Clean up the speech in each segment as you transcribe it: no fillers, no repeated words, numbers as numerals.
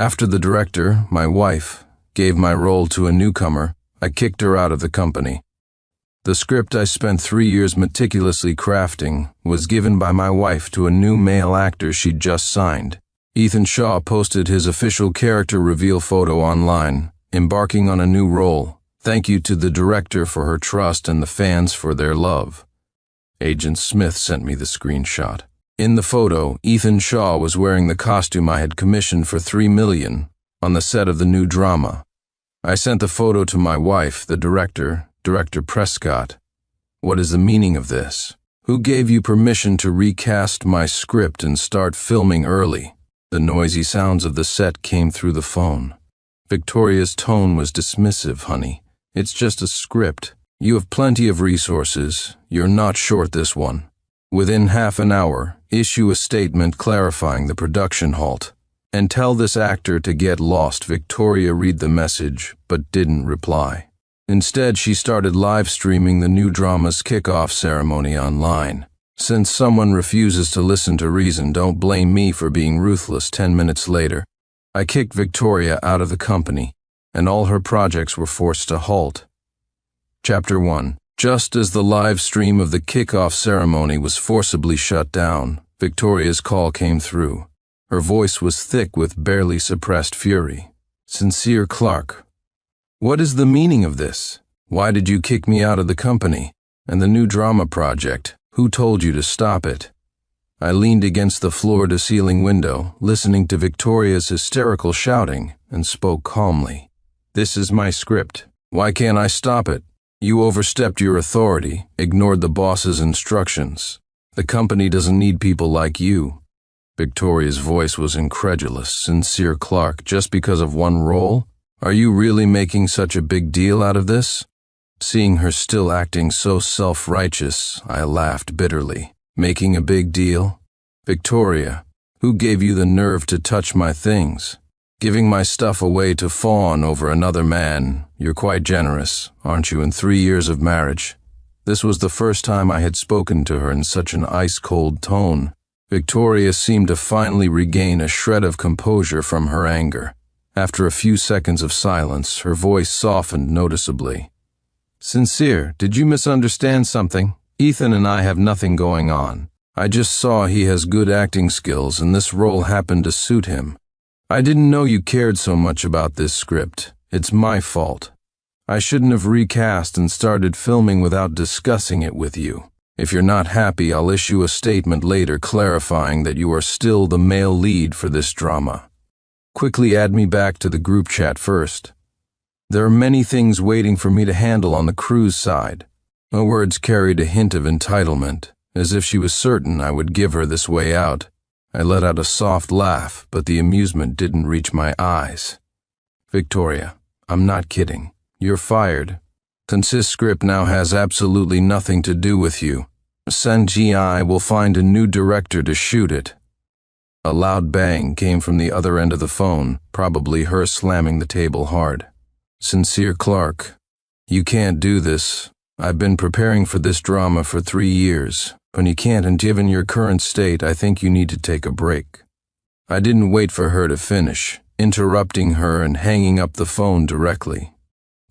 After the director, my wife, gave my role to a newcomer, I kicked her out of the company. The script I spent 3 years meticulously crafting was given by my wife to a new male actor she'd just signed. Ethan Shaw posted his official character reveal photo online, embarking on a new role. Thank you to the director for her trust and the fans for their love. Agent Smith sent me the screenshot. In the photo, Ethan Shaw was wearing the costume I had commissioned for $3 million on the set of the new drama. I sent the photo to my wife, the director, Director Prescott. What is the meaning of this? Who gave you permission to recast my script and start filming early? The noisy sounds of the set came through the phone. Victoria's tone was dismissive, honey. It's just a script. You have plenty of resources. You're not short this one. Within half an hour, issue a statement clarifying the production halt. And tell this actor to get lost. Victoria read the message, but didn't reply. Instead, she started live streaming the new drama's kickoff ceremony online. Since someone refuses to listen to reason, don't blame me for being ruthless. 10 minutes later, I kicked Victoria out of the company, and all her projects were forced to halt. Chapter 1. Just as the live stream of the kickoff ceremony was forcibly shut down, Victoria's call came through. Her voice was thick with barely suppressed fury. Sincere Clark. What is the meaning of this? Why did you kick me out of the company? And the new drama project? Who told you to stop it? I leaned against the floor-to-ceiling window, listening to Victoria's hysterical shouting, and spoke calmly. This is my script. Why can't I stop it? You overstepped your authority, ignored the boss's instructions. The company doesn't need people like you. Victoria's voice was incredulous. Sincere Clark, just because of one role? Are you really making such a big deal out of this? Seeing her still acting so self-righteous, I laughed bitterly. Making a big deal? Victoria, who gave you the nerve to touch my things? Giving my stuff away to fawn over another man? You're quite generous, aren't you, in 3 years of marriage? This was the first time I had spoken to her in such an ice-cold tone. Victoria seemed to finally regain a shred of composure from her anger. After a few seconds of silence, her voice softened noticeably. Sincere, did you misunderstand something? Ethan and I have nothing going on. I just saw he has good acting skills and this role happened to suit him. I didn't know you cared so much about this script. It's my fault. I shouldn't have recast and started filming without discussing it with you. If you're not happy, I'll issue a statement later clarifying that you are still the male lead for this drama. Quickly add me back to the group chat first. There are many things waiting for me to handle on the crew's side. My words carried a hint of entitlement, as if she was certain I would give her this way out. I let out a soft laugh, but the amusement didn't reach my eyes. Victoria, I'm not kidding. You're fired. Since script now has absolutely nothing to do with you. CGI will find a new director to shoot it. A loud bang came from the other end of the phone, probably her slamming the table hard. Sincere Clark, you can't do this. I've been preparing for this drama for 3 years. When you can't, and given your current state, I think you need to take a break. I didn't wait for her to finish, interrupting her and hanging up the phone directly.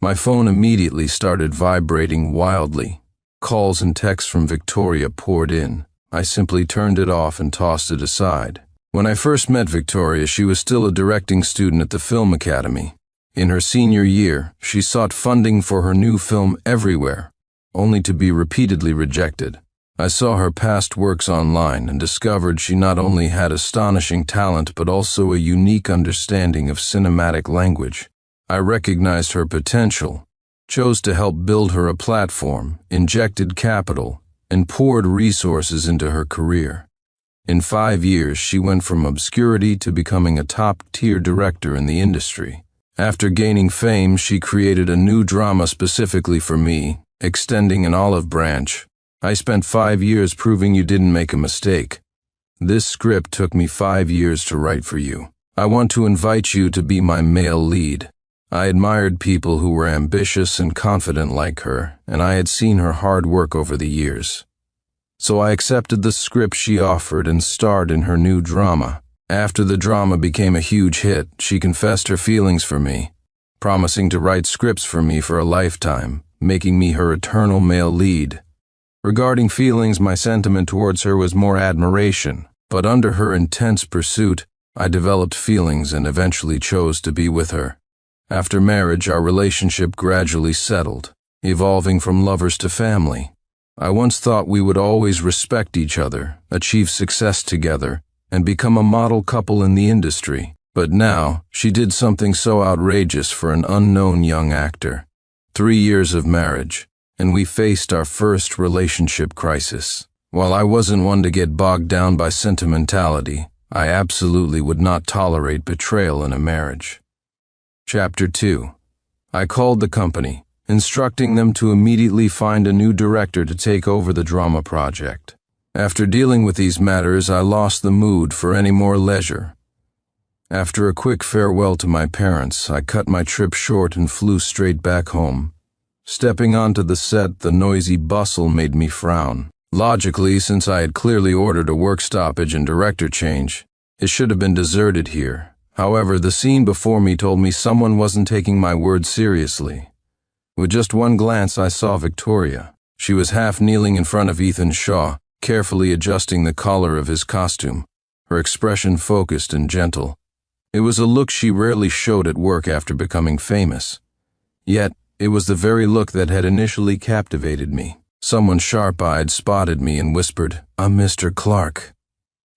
My phone immediately started vibrating wildly. Calls and texts from Victoria poured in. I simply turned it off and tossed it aside. When I first met Victoria, she was still a directing student at the Film Academy. In her senior year, she sought funding for her new film everywhere, only to be repeatedly rejected. I saw her past works online and discovered she not only had astonishing talent but also a unique understanding of cinematic language. I recognized her potential, chose to help build her a platform, injected capital, and poured resources into her career. In 5 years, she went from obscurity to becoming a top-tier director in the industry. After gaining fame, she created a new drama specifically for me, extending an olive branch. I spent 5 years proving you didn't make a mistake. This script took me 5 years to write for you. I want to invite you to be my male lead. I admired people who were ambitious and confident like her, and I had seen her hard work over the years. So I accepted the script she offered and starred in her new drama. After the drama became a huge hit, she confessed her feelings for me, promising to write scripts for me for a lifetime, making me her eternal male lead. Regarding feelings, my sentiment towards her was more admiration, but under her intense pursuit, I developed feelings and eventually chose to be with her. After marriage, our relationship gradually settled, evolving from lovers to family. I once thought we would always respect each other, achieve success together, and become a model couple in the industry. But now, she did something so outrageous for an unknown young actor. 3 years of marriage, and we faced our first relationship crisis. While I wasn't one to get bogged down by sentimentality, I absolutely would not tolerate betrayal in a marriage. Chapter 2. I called the company, instructing them to immediately find a new director to take over the drama project. After dealing with these matters, I lost the mood for any more leisure. After a quick farewell to my parents, I cut my trip short and flew straight back home. Stepping onto the set, the noisy bustle made me frown. Logically, since I had clearly ordered a work stoppage and director change, it should have been deserted here. However, the scene before me told me someone wasn't taking my words seriously. With just one glance, I saw Victoria. She was half kneeling in front of Ethan Shaw, carefully adjusting the collar of his costume, her expression focused and gentle. It was a look she rarely showed at work after becoming famous. Yet, it was the very look that had initially captivated me. Someone sharp-eyed spotted me and whispered, "I'm Mr. Clark."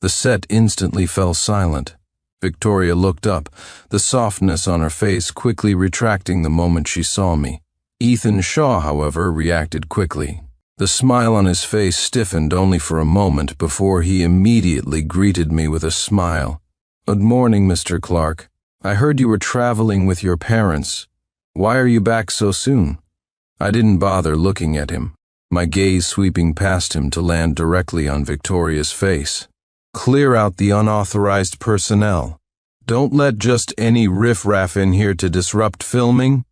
The set instantly fell silent. Victoria looked up, the softness on her face quickly retracting the moment she saw me. Ethan Shaw, however, reacted quickly. The smile on his face stiffened only for a moment before he immediately greeted me with a smile. "Good morning, Mr. Clark. I heard you were traveling with your parents. Why are you back so soon?" I didn't bother looking at him, my gaze sweeping past him to land directly on Victoria's face. "Clear out the unauthorized personnel. Don't let just any riffraff in here to disrupt filming."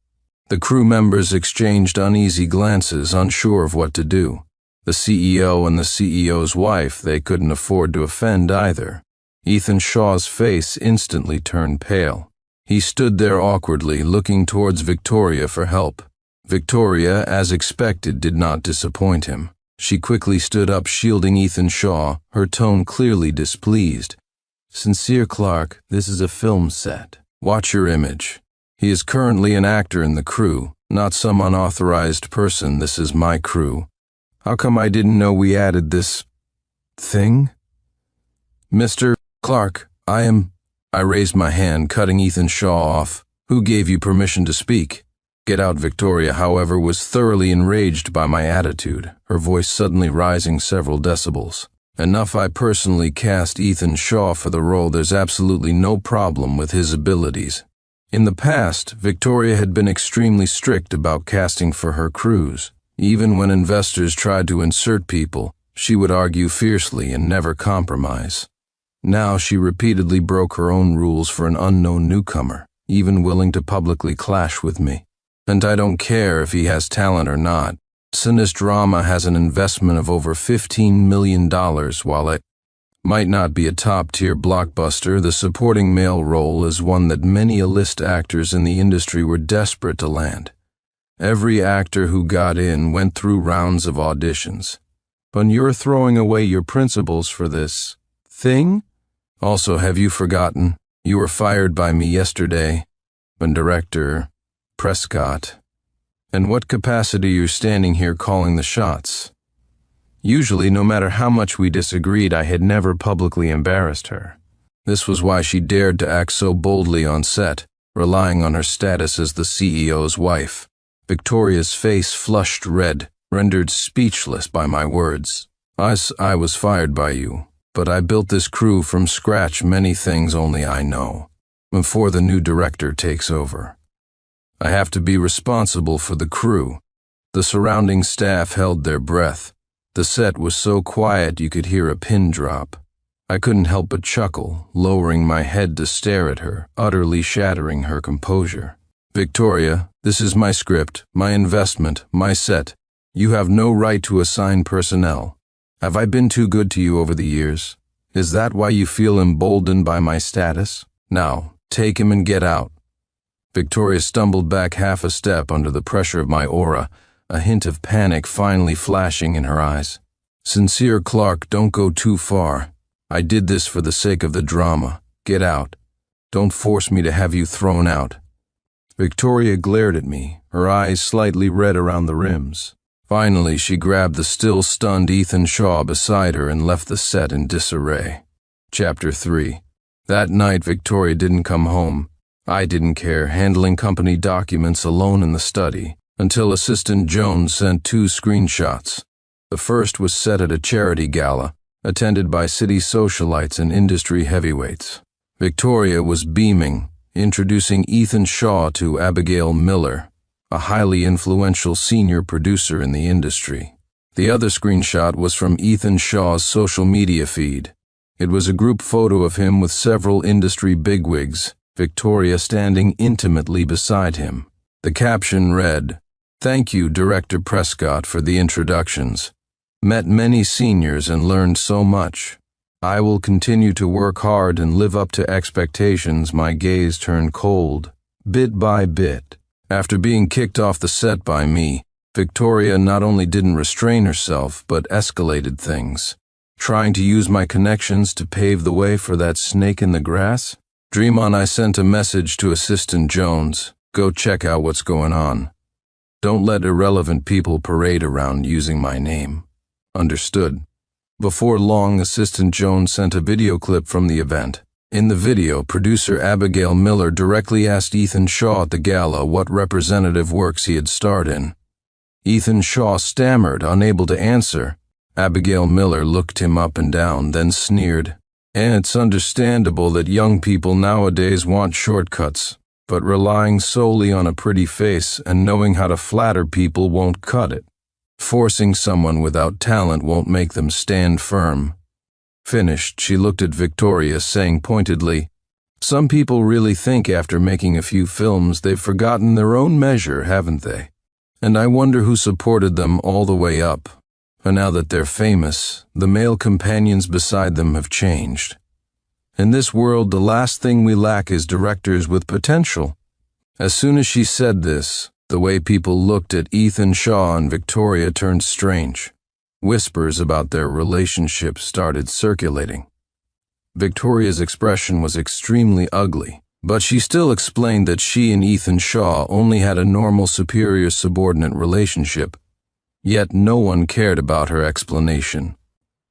The crew members exchanged uneasy glances, unsure of what to do. The CEO and the CEO's wife, they couldn't afford to offend either. Ethan Shaw's face instantly turned pale. He stood there awkwardly, looking towards Victoria for help. Victoria, as expected, did not disappoint him. She quickly stood up, shielding Ethan Shaw, her tone clearly displeased. "Sincere Clark, this is a film set. Watch your image. He is currently an actor in the crew, not some unauthorized person. This is my crew. How come I didn't know we added this thing?" "Mr. Clark, I raised my hand, cutting Ethan Shaw off. "Who gave you permission to speak?" Get Out Victoria, however, was thoroughly enraged by my attitude, her voice suddenly rising several decibels. "Enough, I personally cast Ethan Shaw for the role. There's absolutely no problem with his abilities." In the past, Victoria had been extremely strict about casting for her crews. Even when investors tried to insert people, she would argue fiercely and never compromise. Now she repeatedly broke her own rules for an unknown newcomer, even willing to publicly clash with me. And I don't care if he has talent or not. Sinus Drama has an investment of over $15 million. While it might not be a top-tier blockbuster, the supporting male role is one that many A-list actors in the industry were desperate to land. Every actor who got in went through rounds of auditions. But you're throwing away your principles for this thing? Also, have you forgotten? You were fired by me yesterday, when Director Prescott. In what capacity you're standing here calling the shots? Usually, no matter how much we disagreed, I had never publicly embarrassed her. This was why she dared to act so boldly on set, relying on her status as the CEO's wife. Victoria's face flushed red, rendered speechless by my words. I was fired by you, but I built this crew from scratch. Many things only I know. Before the new director takes over, I have to be responsible for the crew. The surrounding staff held their breath. The set was so quiet you could hear a pin drop. I couldn't help but chuckle, lowering my head to stare at her, utterly shattering her composure. "Victoria, this is my script, my investment, my set. You have no right to assign personnel. Have I been too good to you over the years? Is that why you feel emboldened by my status? Now, take him and get out." Victoria stumbled back half a step under the pressure of my aura, a hint of panic finally flashing in her eyes. "Sincere Clark, don't go too far. I did this for the sake of the drama. Get out. Don't force me to have you thrown out." Victoria glared at me, her eyes slightly red around the rims. Finally, she grabbed the still stunned Ethan Shaw beside her and left the set in disarray. Chapter 3. That night, Victoria didn't come home. I didn't care, handling company documents alone in the study, until Assistant Jones sent 2 screenshots. The first was set at a charity gala, attended by city socialites and industry heavyweights. Victoria was beaming, introducing Ethan Shaw to Abigail Miller, a highly influential senior producer in the industry. The other screenshot was from Ethan Shaw's social media feed. It was a group photo of him with several industry bigwigs, Victoria standing intimately beside him. The caption read, "Thank you, Director Prescott, for the introductions. Met many seniors and learned so much. I will continue to work hard and live up to expectations." My gaze turned cold, bit by bit. After being kicked off the set by me, Victoria not only didn't restrain herself, but escalated things, trying to use my connections to pave the way for that snake in the grass. Dream on. I sent a message to Assistant Jones. "Go check out what's going on. Don't let irrelevant people parade around using my name." Understood. Before long, Assistant Jones sent a video clip from the event. In the video, producer Abigail Miller directly asked Ethan Shaw at the gala what representative works he had starred in. Ethan Shaw stammered, unable to answer. Abigail Miller looked him up and down, then sneered. "And it's understandable that young people nowadays want shortcuts, but relying solely on a pretty face and knowing how to flatter people won't cut it. Forcing someone without talent won't make them stand firm." Finished, she looked at Victoria, saying pointedly, "Some people really think after making a few films they've forgotten their own measure, haven't they? And I wonder who supported them all the way up. But now that they're famous, the male companions beside them have changed. In this world, the last thing we lack is directors with potential." As soon as she said this, the way people looked at Ethan Shaw and Victoria turned strange. Whispers about their relationship started circulating. Victoria's expression was extremely ugly, but she still explained that she and Ethan Shaw only had a normal superior-subordinate relationship. Yet no one cared about her explanation.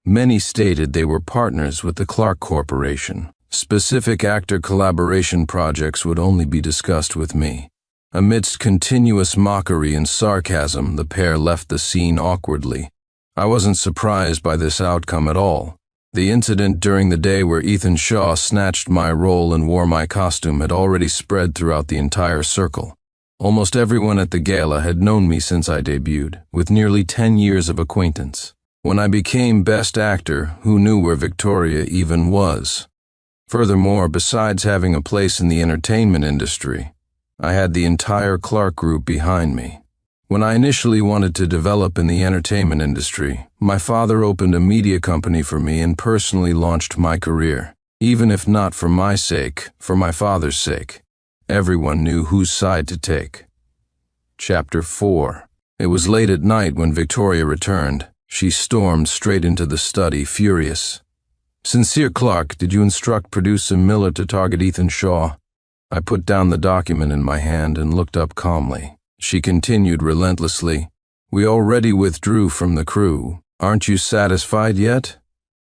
Many stated they were partners with the Clark Corporation. Specific actor collaboration projects would only be discussed with me. Amidst continuous mockery and sarcasm, the pair left the scene awkwardly. I wasn't surprised by this outcome at all. The incident during the day where Ethan Shaw snatched my role and wore my costume had already spread throughout the entire circle. Almost everyone at the gala had known me since I debuted, with nearly 10 years of acquaintance. When I became Best Actor, who knew where Victoria even was? Furthermore, besides having a place in the entertainment industry, I had the entire Clark Group behind me. When I initially wanted to develop in the entertainment industry, my father opened a media company for me and personally launched my career. Even if not for my sake, for my father's sake. Everyone knew whose side to take. Chapter 4. It was late at night when Victoria returned. She stormed straight into the study, furious. "Sincere Clark, did you instruct producer Miller to target Ethan Shaw?" I put down the document in my hand and looked up calmly. She continued relentlessly, "We already withdrew from the crew. Aren't you satisfied yet?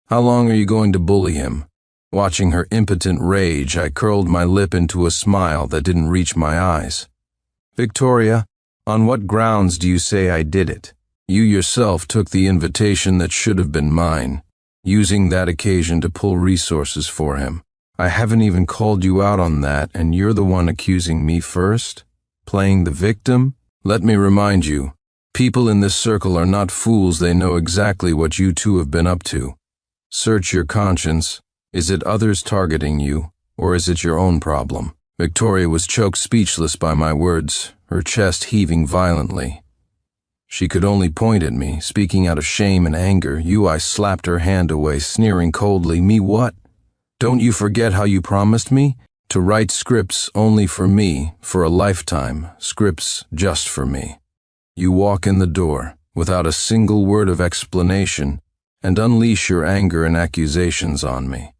How long are you going to bully him?" Watching her impotent rage, I curled my lip into a smile that didn't reach my eyes. "Victoria, on what grounds do you say I did it? You yourself took the invitation that should have been mine, using that occasion to pull resources for him. I haven't even called you out on that, and you're the one accusing me first? Playing the victim? Let me remind you, people in this circle are not fools. They know exactly what you two have been up to. Search your conscience. Is it others targeting you, or is it your own problem?" Victoria was choked speechless by my words, her chest heaving violently. She could only point at me, speaking out of shame and anger. I slapped her hand away, sneering coldly. Me what? Don't you forget how you promised me? To write scripts only for me, for a lifetime, scripts just for me. You walk in the door, without a single word of explanation, and unleash your anger and accusations on me.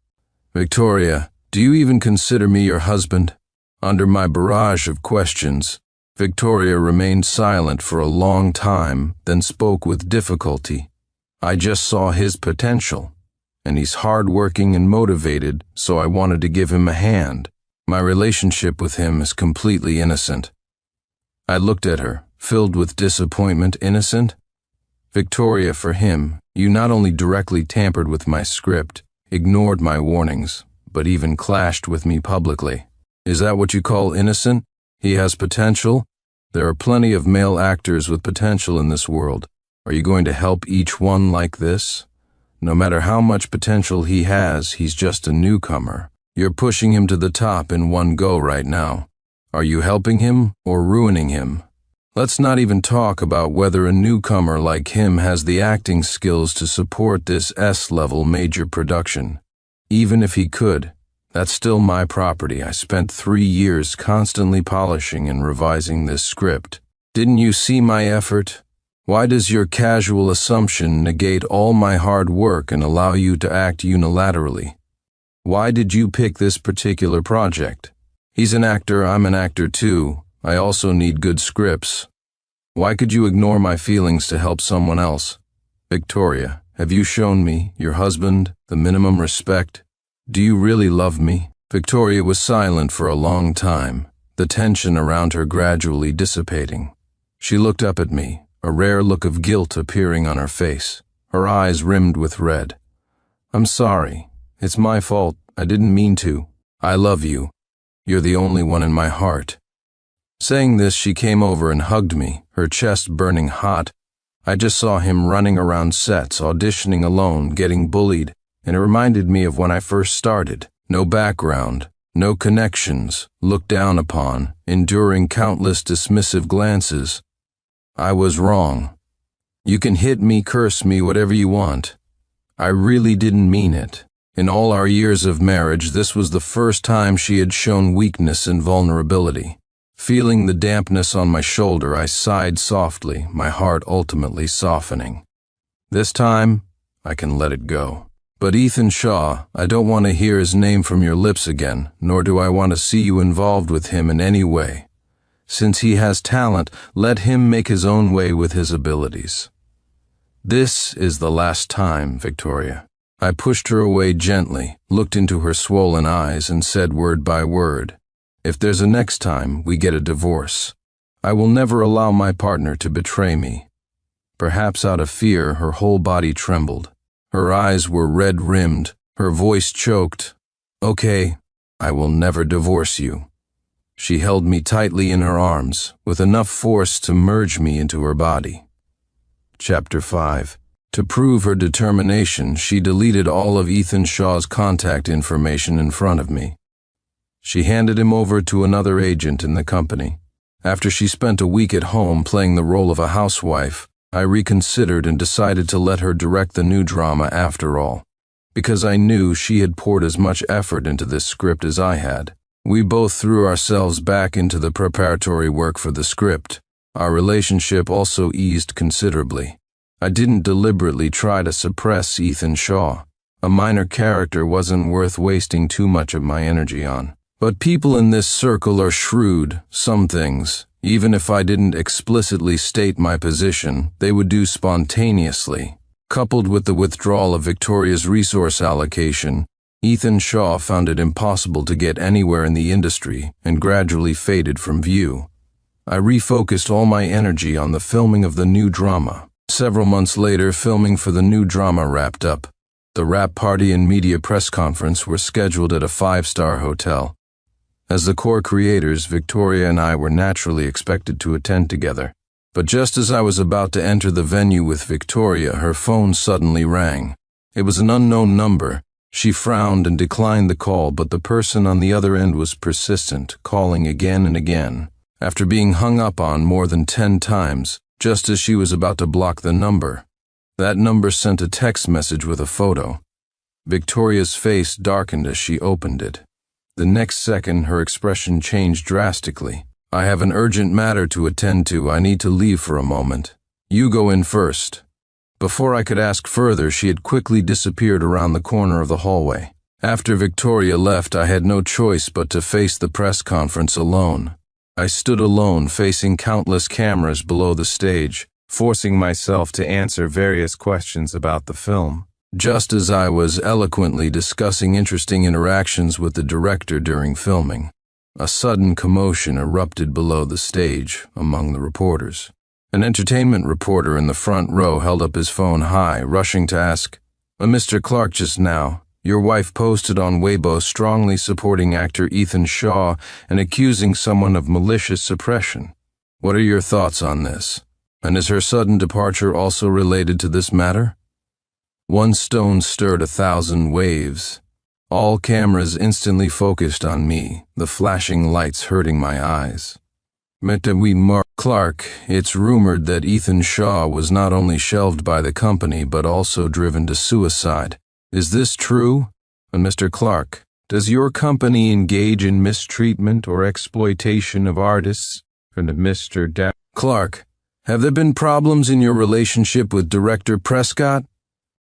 Victoria, do you even consider me your husband? Under my barrage of questions, Victoria remained silent for a long time, then spoke with difficulty. I just saw his potential, and he's hardworking and motivated, so I wanted to give him a hand. My relationship with him is completely innocent. I looked at her, filled with disappointment. Innocent? Victoria, for him, you not only directly tampered with my script, ignored my warnings, but even clashed with me publicly. Is that what you call innocent? He has potential? There are plenty of male actors with potential in this world. Are you going to help each one like this? No matter how much potential he has, he's just a newcomer. You're pushing him to the top in one go right now. Are you helping him or ruining him? Let's not even talk about whether a newcomer like him has the acting skills to support this S-level major production. Even if he could, that's still my property. I spent 3 years constantly polishing and revising this script. Didn't you see my effort? Why does your casual assumption negate all my hard work and allow you to act unilaterally? Why did you pick this particular project? He's an actor, I'm an actor too. I also need good scripts. Why could you ignore my feelings to help someone else? Victoria, have you shown me, your husband, the minimum respect? Do you really love me? Victoria was silent for a long time, the tension around her gradually dissipating. She looked up at me, a rare look of guilt appearing on her face, her eyes rimmed with red. I'm sorry. It's my fault. I didn't mean to. I love you. You're the only one in my heart. Saying this, she came over and hugged me, her chest burning hot. I just saw him running around sets, auditioning alone, getting bullied, and it reminded me of when I first started. No background, no connections, looked down upon, enduring countless dismissive glances. I was wrong. You can hit me, curse me, whatever you want. I really didn't mean it. In all our years of marriage, this was the first time she had shown weakness and vulnerability. Feeling the dampness on my shoulder, I sighed softly, my heart ultimately softening. This time, I can let it go. But Ethan Shaw, I don't want to hear his name from your lips again, nor do I want to see you involved with him in any way. Since he has talent, let him make his own way with his abilities. This is the last time, Victoria. I pushed her away gently, looked into her swollen eyes, and said word by word, if there's a next time, we get a divorce. I will never allow my partner to betray me. Perhaps out of fear, her whole body trembled. Her eyes were red-rimmed, her voice choked. Okay, I will never divorce you. She held me tightly in her arms, with enough force to merge me into her body. Chapter 5. To prove her determination, she deleted all of Ethan Shaw's contact information in front of me. She handed him over to another agent in the company. After she spent a week at home playing the role of a housewife, I reconsidered and decided to let her direct the new drama after all, because I knew she had poured as much effort into this script as I had. We both threw ourselves back into the preparatory work for the script. Our relationship also eased considerably. I didn't deliberately try to suppress Ethan Shaw. A minor character wasn't worth wasting too much of my energy on. But people in this circle are shrewd. Some things, even if I didn't explicitly state my position, they would do spontaneously. Coupled with the withdrawal of Victoria's resource allocation, Ethan Shaw found it impossible to get anywhere in the industry and gradually faded from view. I refocused all my energy on the filming of the new drama. Several months later, filming for the new drama wrapped up. The wrap party and media press conference were scheduled at a 5-star hotel. As the core creators, Victoria and I were naturally expected to attend together. But just as I was about to enter the venue with Victoria, her phone suddenly rang. It was an unknown number. She frowned and declined the call, but the person on the other end was persistent, calling again and again. After being hung up on more than 10 times, just as she was about to block the number. That number sent a text message with a photo. Victoria's face darkened as she opened it. The next second, her expression changed drastically. "I have an urgent matter to attend to. I need to leave for a moment. You go in first." Before I could ask further, she had quickly disappeared around the corner of the hallway. After Victoria left, I had no choice but to face the press conference alone. I stood alone, facing countless cameras below the stage, forcing myself to answer various questions about the film. Just as I was eloquently discussing interesting interactions with the director during filming, a sudden commotion erupted below the stage among the reporters. An entertainment reporter in the front row held up his phone high, rushing to ask, "Mr. Clark, just now, your wife posted on Weibo strongly supporting actor Ethan Shaw and accusing someone of malicious suppression. What are your thoughts on this? And is her sudden departure also related to this matter?" One stone stirred 1,000 waves. All cameras instantly focused on me, the flashing lights hurting my eyes. "Clark, it's rumored that Ethan Shaw was not only shelved by the company but also driven to suicide. Is this true? And Mr. Clark, does your company engage in mistreatment or exploitation of artists?" And Mr. Clark, have there been problems in your relationship with Director Prescott?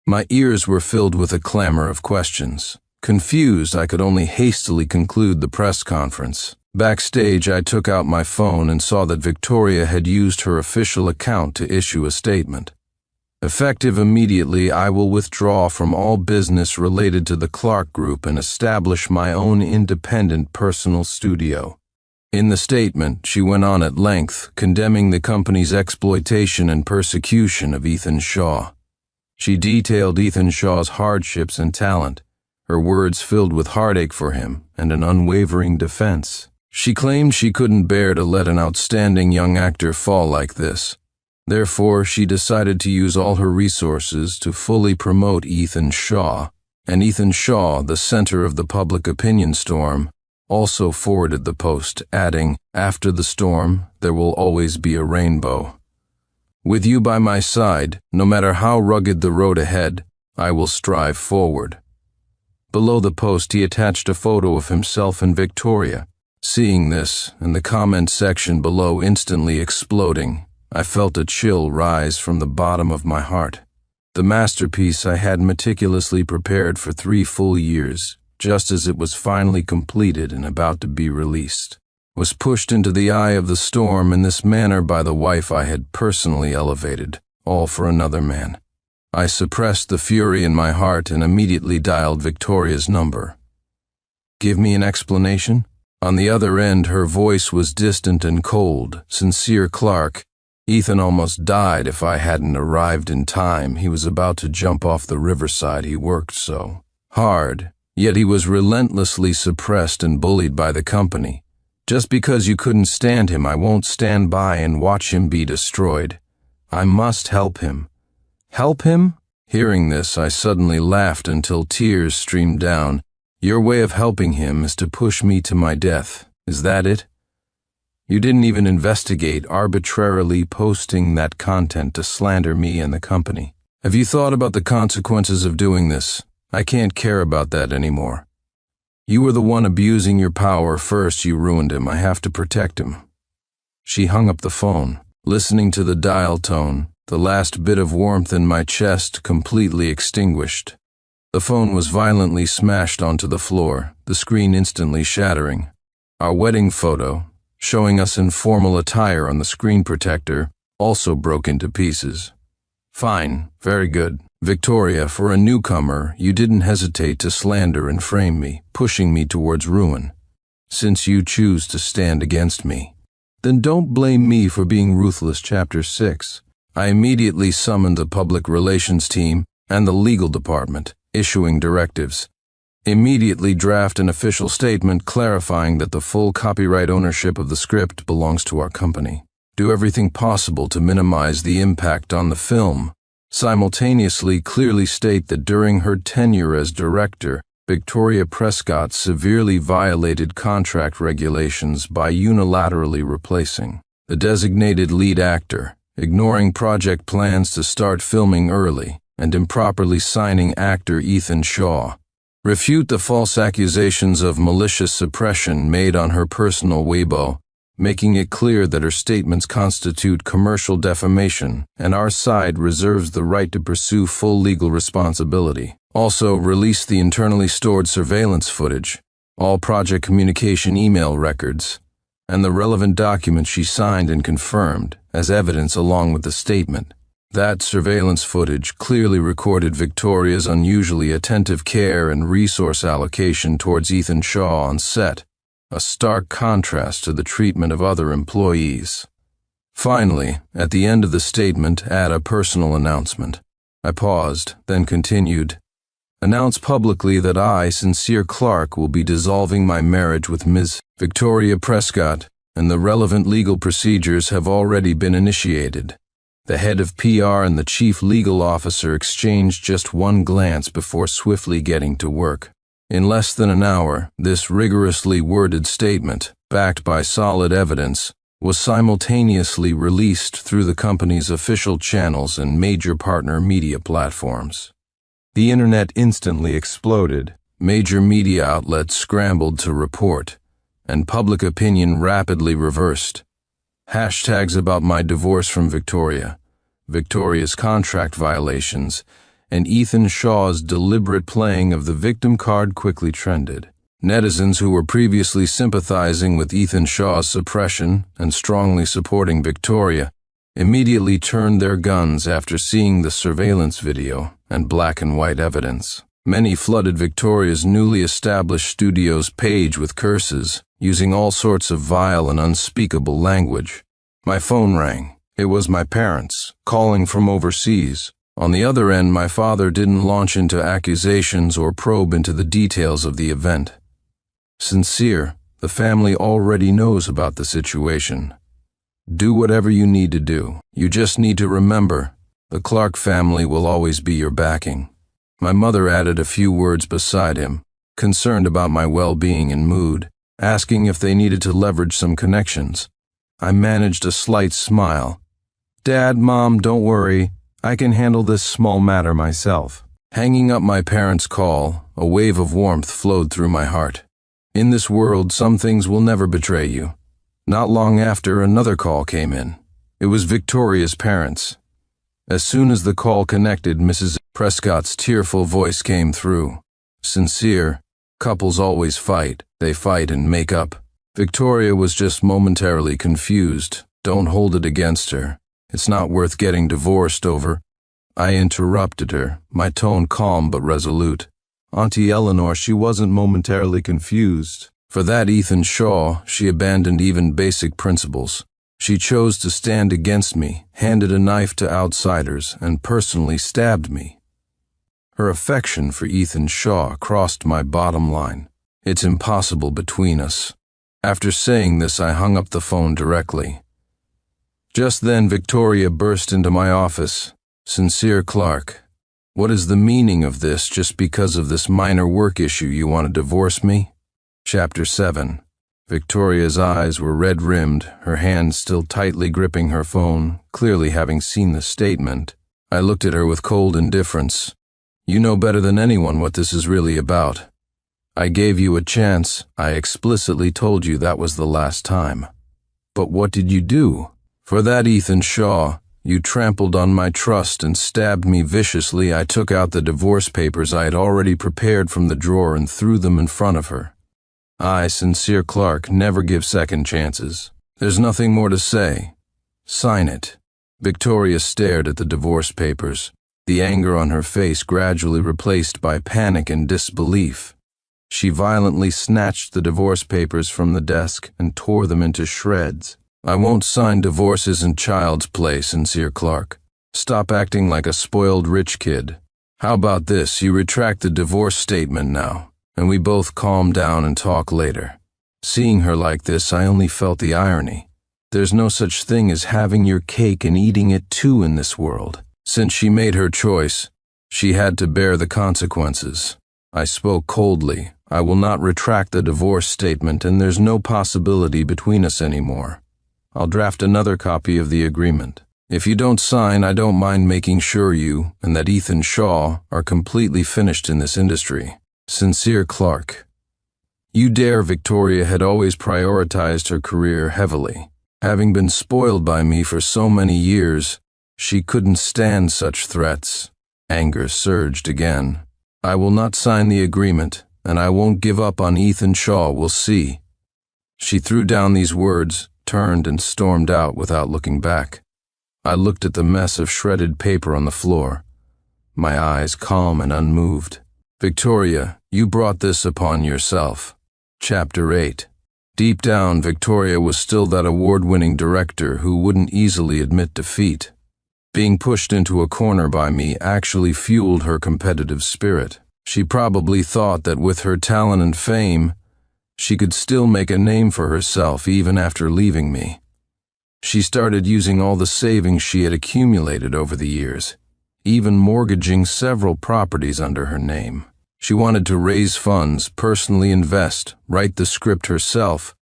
My ears were filled with a clamor of questions. Confused, I could only hastily conclude the press conference. Backstage, I took out my phone and saw that Victoria had used her official account to issue a statement. "Effective immediately, I will withdraw from all business related to the Clark Group and establish my own independent personal studio." In the statement, she went on at length, condemning the company's exploitation and persecution of Ethan Shaw. She detailed Ethan Shaw's hardships and talent, her words filled with heartache for him and an unwavering defense. She claimed she couldn't bear to let an outstanding young actor fall like this. Therefore, she decided to use all her resources to fully promote Ethan Shaw. And Ethan Shaw, the center of the public opinion storm, also forwarded the post, adding, "After the storm, there will always be a rainbow. With you by my side, no matter how rugged the road ahead, I will strive forward." Below the post, he attached a photo of himself and Victoria. Seeing this, and the comment section below instantly exploding, I felt a chill rise from the bottom of my heart. The masterpiece I had meticulously prepared for 3 full years, just as it was finally completed and about to be released, was pushed into the eye of the storm in this manner by the wife I had personally elevated, all for another man. I suppressed the fury in my heart and immediately dialed Victoria's number. "Give me an explanation?" On the other end, her voice was distant and cold. "Sincere Clark, Ethan almost died. If I hadn't arrived in time, he was about to jump off the riverside. He worked so hard, yet he was relentlessly suppressed and bullied by the company. Just because you couldn't stand him, I won't stand by and watch him be destroyed. I must help him." "Help him?" Hearing this, I suddenly laughed until tears streamed down. "Your way of helping him is to push me to my death. Is that it? You didn't even investigate arbitrarily posting that content to slander me and the company. Have you thought about the consequences of doing this? I can't care about that anymore. You were the one abusing your power. First you ruined him. I have to protect him." She hung up the phone, listening to the dial tone, the last bit of warmth in my chest completely extinguished. The phone was violently smashed onto the floor, the screen instantly shattering. Our wedding photo, showing us in formal attire on the screen protector, also broke into pieces. "Fine, very good. Victoria, for a newcomer, you didn't hesitate to slander and frame me, pushing me towards ruin. Since you choose to stand against me, then don't blame me for being ruthless." Chapter 6. I immediately summoned the public relations team and the legal department, issuing directives. Immediately draft an official statement clarifying that the full copyright ownership of the script belongs to our company. Do everything possible to minimize the impact on the film. Simultaneously clearly state that during her tenure as director, Victoria Prescott severely violated contract regulations by unilaterally replacing the designated lead actor ignoring project plans to start filming early, and improperly signing actor Ethan Shaw. Refute the false accusations of malicious suppression made on her personal Weibo, making it clear that her statements constitute commercial defamation, and our side reserves the right to pursue full legal responsibility. Also, release the internally stored surveillance footage, all project communication email records, and the relevant documents she signed and confirmed as evidence along with the statement. That surveillance footage clearly recorded Victoria's unusually attentive care and resource allocation towards Ethan Shaw on set, a stark contrast to the treatment of other employees. Finally, at the end of the statement, add a personal announcement. I paused, then continued. Announce publicly that I, Sincere Clark, will be dissolving my marriage with Ms. Victoria Prescott, and the relevant legal procedures have already been initiated. The head of PR and the chief legal officer exchanged just one glance before swiftly getting to work. In less than an hour, this rigorously worded statement, backed by solid evidence, was simultaneously released through the company's official channels and major partner media platforms. The internet instantly exploded, major media outlets scrambled to report, and public opinion rapidly reversed. Hashtags about my divorce from Victoria, Victoria's contract violations, and Ethan Shaw's deliberate playing of the victim card quickly trended. Netizens who were previously sympathizing with Ethan Shaw's suppression and strongly supporting Victoria immediately turned their guns after seeing the surveillance video and black and white evidence. Many flooded Victoria's newly established studio's page with curses, using all sorts of vile and unspeakable language. My phone rang. It was my parents, calling from overseas. On the other end, my father didn't launch into accusations or probe into the details of the event. Sincere, the family already knows about the situation. Do whatever you need to do. You just need to remember, the Clark family will always be your backing. My mother added a few words beside him, concerned about my well-being and mood, asking if they needed to leverage some connections. I managed a slight smile. Dad, Mom, don't worry. I can handle this small matter myself. Hanging up my parents' call, a wave of warmth flowed through my heart. In this world, some things will never betray you. Not long after, another call came in. It was Victoria's parents. As soon as the call connected, Mrs. Prescott's tearful voice came through. Sincere, couples always fight. They fight and make up. Victoria was just momentarily confused. Don't hold it against her. It's not worth getting divorced over. I interrupted her, my tone calm but resolute. Auntie Eleanor, she wasn't momentarily confused. For that Ethan Shaw, she abandoned even basic principles. She chose to stand against me, handed a knife to outsiders, and personally stabbed me. Her affection for Ethan Shaw crossed my bottom line. It's impossible between us. After saying this, I hung up the phone directly. Just then, Victoria burst into my office. Sincere Clark, what is the meaning of this? Just because of this minor work issue you want to divorce me? Chapter 7. Victoria's eyes were red-rimmed, her hand still tightly gripping her phone, clearly having seen the statement. I looked at her with cold indifference. You know better than anyone what this is really about. I gave you a chance. I explicitly told you that was the last time. But what did you do? For that Ethan Shaw, you trampled on my trust and stabbed me viciously. I took out the divorce papers I had already prepared from the drawer and threw them in front of her. I, Sincere Clark, never give second chances. There's nothing more to say. Sign it. Victoria stared at the divorce papers, the anger on her face gradually replaced by panic and disbelief. She violently snatched the divorce papers from the desk and tore them into shreds. I won't sign divorces in child's play, Sincere Clark. Stop acting like a spoiled rich kid. How about this? You retract the divorce statement now, and we both calm down and talk later. Seeing her like this, I only felt the irony. There's no such thing as having your cake and eating it too in this world. Since she made her choice, she had to bear the consequences. I spoke coldly. I will not retract the divorce statement, and there's no possibility between us anymore. I'll draft another copy of the agreement. If you don't sign, I don't mind making sure you and that Ethan Shaw are completely finished in this industry. Sincere, Clark. You dare. Victoria had always prioritized her career heavily. Having been spoiled by me for so many years, she couldn't stand such threats. Anger surged again. I will not sign the agreement, and I won't give up on Ethan Shaw. We'll see. She threw down these words, turned and stormed out without looking back. I looked at the mess of shredded paper on the floor, my eyes calm and unmoved. Victoria, you brought this upon yourself. Chapter 8. Deep down, Victoria was still that award-winning director who wouldn't easily admit defeat. Being pushed into a corner by me actually fueled her competitive spirit. She probably thought that with her talent and fame, she could still make a name for herself even after leaving me. She started using all the savings she had accumulated over the years, even mortgaging several properties under her name. She wanted to raise funds, personally invest, write the script herself,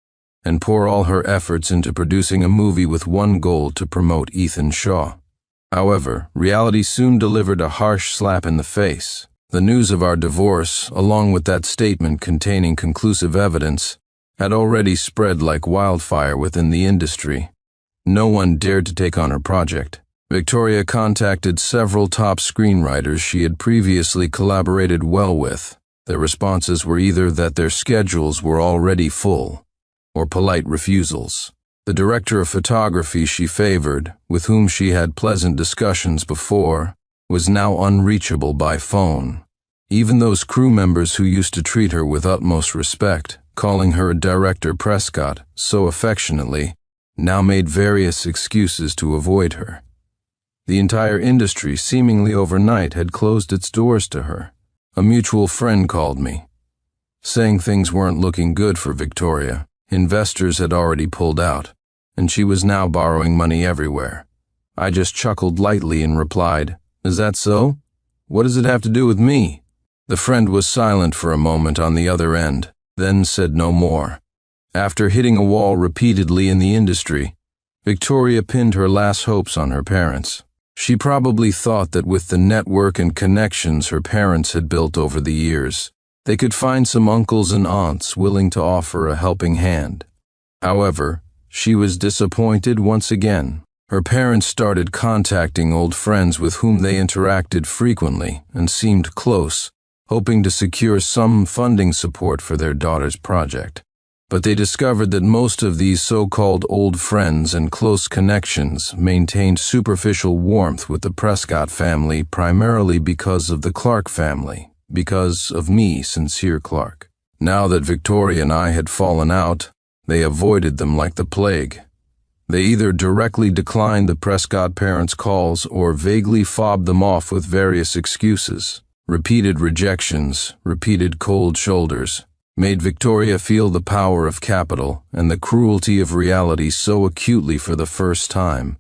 and pour all her efforts into producing a movie with one goal: to promote Ethan Shaw. However, reality soon delivered a harsh slap in the face. The news of our divorce, along with that statement containing conclusive evidence, had already spread like wildfire within the industry. No one dared to take on her project. Victoria contacted several top screenwriters she had previously collaborated well with. Their responses were either that their schedules were already full, or polite refusals. The director of photography she favored, with whom she had pleasant discussions before, was now unreachable by phone. Even those crew members who used to treat her with utmost respect, calling her Director Prescott so affectionately, now made various excuses to avoid her. The entire industry, seemingly overnight, had closed its doors to her. A mutual friend called me, saying things weren't looking good for Victoria. Investors had already pulled out, and she was now borrowing money everywhere. I just chuckled lightly and replied, "Is that so? What does it have to do with me?" The friend was silent for a moment on the other end, then said no more. After hitting a wall repeatedly in the industry, Victoria pinned her last hopes on her parents. She probably thought that with the network and connections her parents had built over the years, they could find some uncles and aunts willing to offer a helping hand. However, she was disappointed once again. Her parents started contacting old friends with whom they interacted frequently and seemed close, hoping to secure some funding support for their daughter's project. But they discovered that most of these so-called old friends and close connections maintained superficial warmth with the Prescott family primarily because of the Clark family, because of me, Sincere Clark. Now that Victoria and I had fallen out, they avoided them like the plague. They either directly declined the Prescott parents' calls or vaguely fobbed them off with various excuses. Repeated rejections, repeated cold shoulders, made Victoria feel the power of capital and the cruelty of reality so acutely for the first time.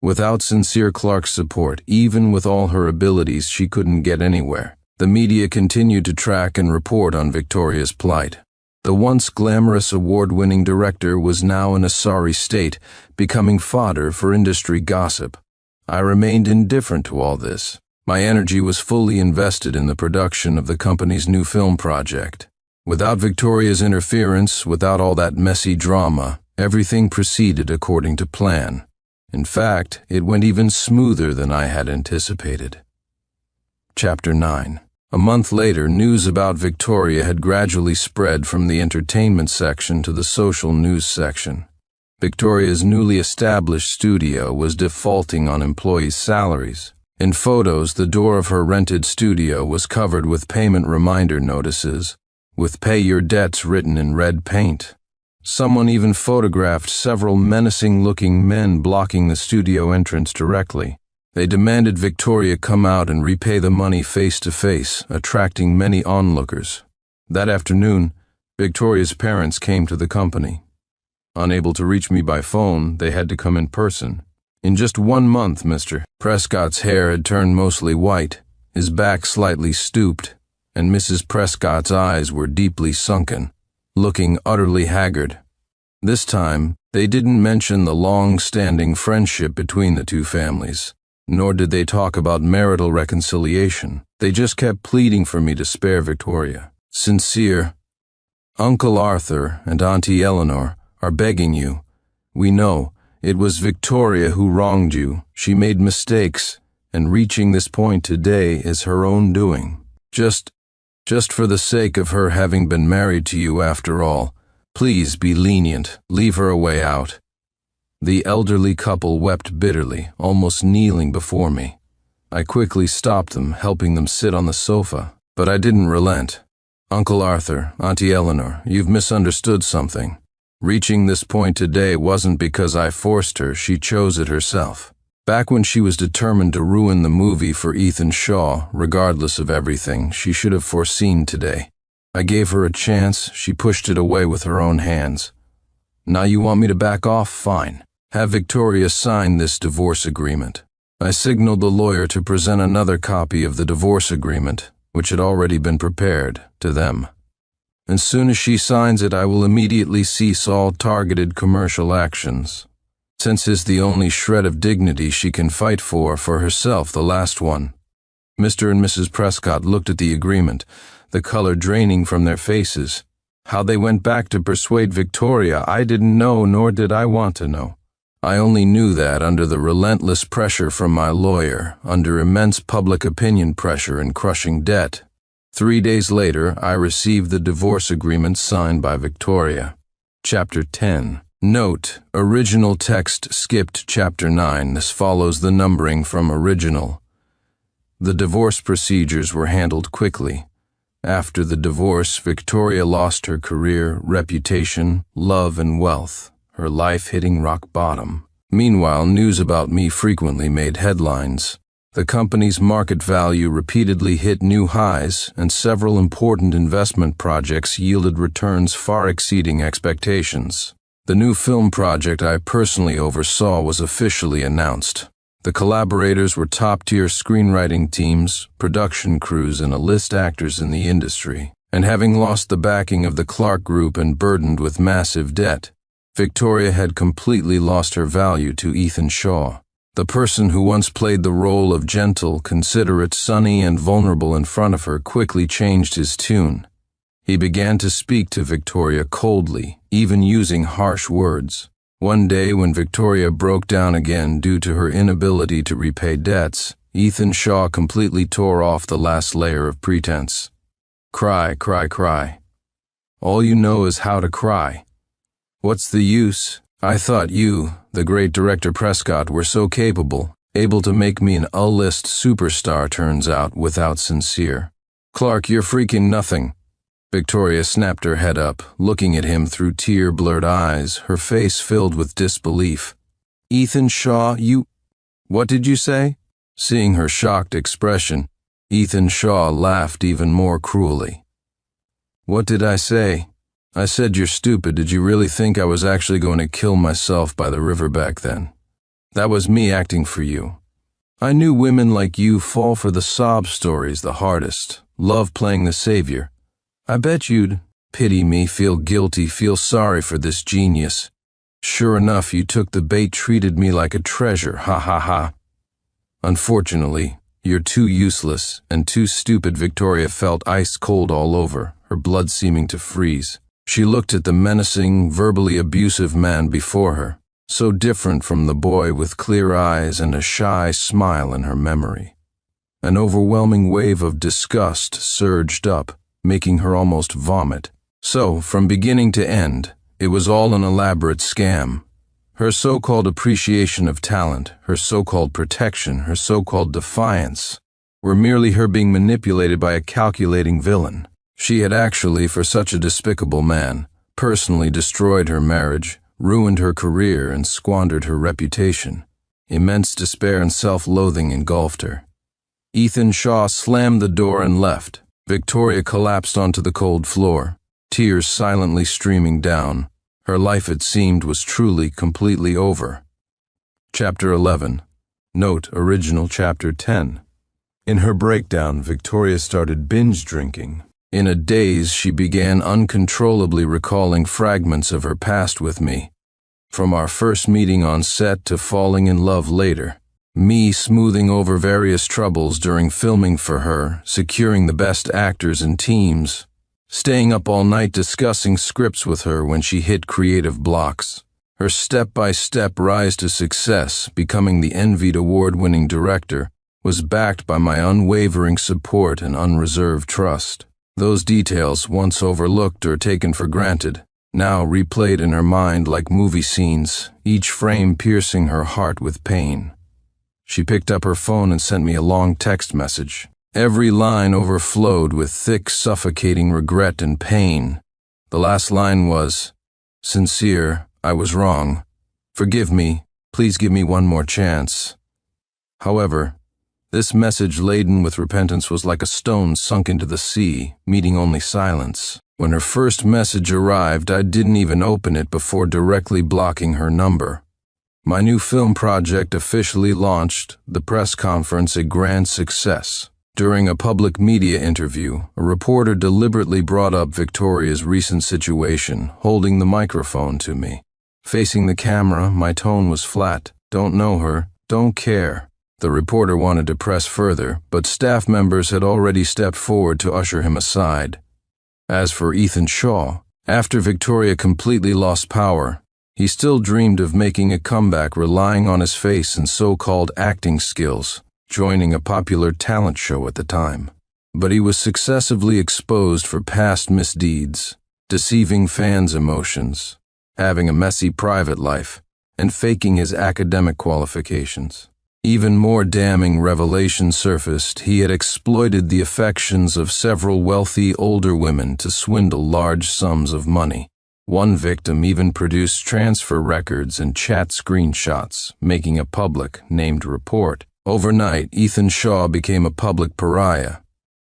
Without Sincere Clark's support, even with all her abilities, she couldn't get anywhere. The media continued to track and report on Victoria's plight. The once glamorous award-winning director was now in a sorry state, becoming fodder for industry gossip. I remained indifferent to all this. My energy was fully invested in the production of the company's new film project. Without Victoria's interference, without all that messy drama, everything proceeded according to plan. In fact, it went even smoother than I had anticipated. Chapter 9. A month later, news about Victoria had gradually spread from the entertainment section to the social news section. Victoria's newly established studio was defaulting on employees' salaries. In photos, the door of her rented studio was covered with payment reminder notices, with "Pay your debts" written in red paint. Someone even photographed several menacing-looking men blocking the studio entrance directly. They demanded Victoria come out and repay the money face-to-face, attracting many onlookers. That afternoon, Victoria's parents came to the company. Unable to reach me by phone, they had to come in person. In just 1 month, Mr. Prescott's hair had turned mostly white, his back slightly stooped, and Mrs. Prescott's eyes were deeply sunken, looking utterly haggard. This time, they didn't mention the long-standing friendship between the two families, nor did they talk about marital reconciliation. They just kept pleading for me to spare Victoria. Sincere, Uncle Arthur and Auntie Eleanor are begging you. We know it was Victoria who wronged you. She made mistakes, and reaching this point today is her own doing. Just for the sake of her having been married to you after all, please be lenient. Leave her a way out. The elderly couple wept bitterly, almost kneeling before me. I quickly stopped them, helping them sit on the sofa, but I didn't relent. Uncle Arthur, Auntie Eleanor, you've misunderstood something. Reaching this point today wasn't because I forced her, she chose it herself. Back when she was determined to ruin the movie for Ethan Shaw, regardless of everything, she should have foreseen today. I gave her a chance, she pushed it away with her own hands. Now you want me to back off? Fine. Have Victoria sign this divorce agreement. I signaled the lawyer to present another copy of the divorce agreement, which had already been prepared, to them. As soon as she signs it, I will immediately cease all targeted commercial actions. Since it's the only shred of dignity she can fight for herself, the last one. Mr. and Mrs. Prescott looked at the agreement, the color draining from their faces. How they went back to persuade Victoria, I didn't know, nor did I want to know. I only knew that under the relentless pressure from my lawyer, under immense public opinion pressure and crushing debt. 3 days later, I received the divorce agreement signed by Victoria. Chapter 10. Note: original text skipped Chapter 9. This follows the numbering from original. The divorce procedures were handled quickly. After the divorce, Victoria lost her career, reputation, love, and wealth, her life hitting rock bottom. Meanwhile, news about me frequently made headlines. The company's market value repeatedly hit new highs, and several important investment projects yielded returns far exceeding expectations. The new film project I personally oversaw was officially announced. The collaborators were top-tier screenwriting teams, production crews, and A-list actors in the industry. And having lost the backing of the Clark Group and burdened with massive debt, Victoria had completely lost her value to Ethan Shaw. The person who once played the role of gentle, considerate, sunny, and vulnerable in front of her quickly changed his tune. He began to speak to Victoria coldly, even using harsh words. One day, when Victoria broke down again due to her inability to repay debts, Ethan Shaw completely tore off the last layer of pretense. Cry, cry, cry. All you know is how to cry. What's the use? I thought you, the great director Prescott, were so capable, able to make me an A-list superstar, turns out, without Sincere. Clark, you're freaking nothing. Victoria snapped her head up, looking at him through tear-blurred eyes, her face filled with disbelief. Ethan Shaw, you... What did you say? Seeing her shocked expression, Ethan Shaw laughed even more cruelly. What did I say? I said you're stupid. Did you really think I was actually going to kill myself by the river back then? That was me acting for you. I knew women like you fall for the sob stories the hardest, love playing the savior. I bet you'd pity me, feel guilty, feel sorry for this genius. Sure enough, you took the bait, treated me like a treasure, ha ha ha. Unfortunately, you're too useless and too stupid. Victoria felt ice cold all over, her blood seeming to freeze. She looked at the menacing, verbally abusive man before her, so different from the boy with clear eyes and a shy smile in her memory. An overwhelming wave of disgust surged up, making her almost vomit. So, from beginning to end, it was all an elaborate scam. Her so-called appreciation of talent, her so-called protection, her so-called defiance, were merely her being manipulated by a calculating villain. She had actually, for such a despicable man, personally destroyed her marriage, ruined her career, and squandered her reputation. Immense despair and self-loathing engulfed her. Ethan Shaw slammed the door and left. Victoria collapsed onto the cold floor, tears silently streaming down. Her life, it seemed, was truly, completely over. Chapter 11. Note: original Chapter 10. In her breakdown, Victoria started binge drinking. In a daze, she began uncontrollably recalling fragments of her past with me, from our first meeting on set to falling in love later. Me smoothing over various troubles during filming for her, securing the best actors and teams, staying up all night discussing scripts with her when she hit creative blocks. Her step-by-step rise to success, becoming the envied award-winning director, was backed by my unwavering support and unreserved trust. Those details, once overlooked or taken for granted, now replayed in her mind like movie scenes, each frame piercing her heart with pain. She picked up her phone and sent me a long text message. Every line overflowed with thick, suffocating regret and pain. The last line was, "Sincere, I was wrong. Forgive me, please give me one more chance." However, this message laden with repentance was like a stone sunk into the sea, meeting only silence. When her first message arrived, I didn't even open it before directly blocking her number. My new film project officially launched, the press conference a grand success. During a public media interview, a reporter deliberately brought up Victoria's recent situation, holding the microphone to me. Facing the camera, my tone was flat. "Don't know her, don't care." The reporter wanted to press further, but staff members had already stepped forward to usher him aside. As for Ethan Shaw, after Victoria completely lost power, he still dreamed of making a comeback relying on his face and so-called acting skills, joining a popular talent show at the time. But he was successively exposed for past misdeeds, deceiving fans' emotions, having a messy private life, and faking his academic qualifications. Even more damning revelations surfaced. He had exploited the affections of several wealthy older women to swindle large sums of money. One victim even produced transfer records and chat screenshots, making a public, named report. Overnight, Ethan Shaw became a public pariah.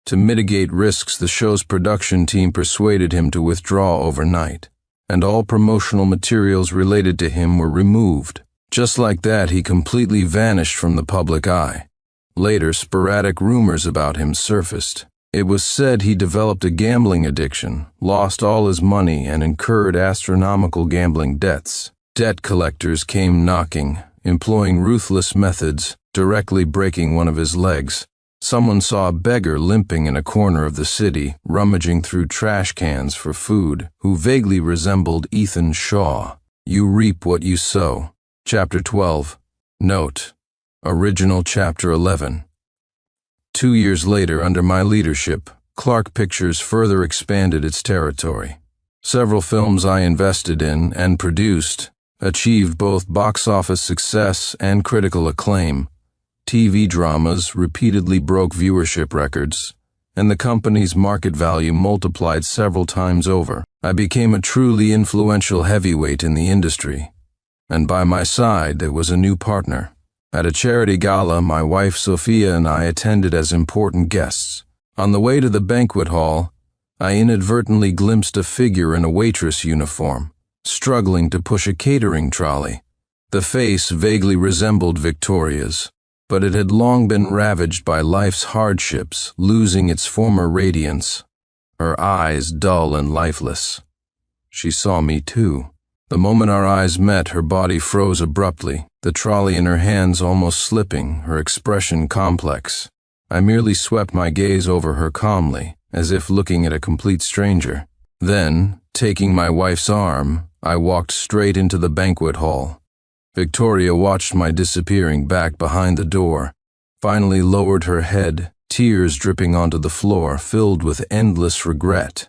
To mitigate risks, the show's production team persuaded him to withdraw overnight, and all promotional materials related to him were removed. Just like that, he completely vanished from the public eye. Later, sporadic rumors about him surfaced. It was said he developed a gambling addiction, lost all his money, and incurred astronomical gambling debts. Debt collectors came knocking, employing ruthless methods, directly breaking one of his legs. Someone saw a beggar limping in a corner of the city, rummaging through trash cans for food, who vaguely resembled Ethan Shaw. You reap what you sow. Chapter 12. Note: Original Chapter 11. 2 years later, under my leadership, Clark Pictures further expanded its territory. Several films I invested in and produced achieved both box office success and critical acclaim. TV dramas repeatedly broke viewership records, and the company's market value multiplied several times over. I became a truly influential heavyweight in the industry, and by my side there was a new partner. At a charity gala, my wife Sophia and I attended as important guests. On the way to the banquet hall, I inadvertently glimpsed a figure in a waitress uniform, struggling to push a catering trolley. The face vaguely resembled Victoria's, but it had long been ravaged by life's hardships, losing its former radiance, her eyes dull and lifeless. She saw me too. The moment our eyes met, her body froze abruptly, the trolley in her hands almost slipping, her expression complex. I merely swept my gaze over her calmly, as if looking at a complete stranger. Then, taking my wife's arm, I walked straight into the banquet hall. Victoria watched my disappearing back behind the door, finally lowered her head, tears dripping onto the floor, filled with endless regret.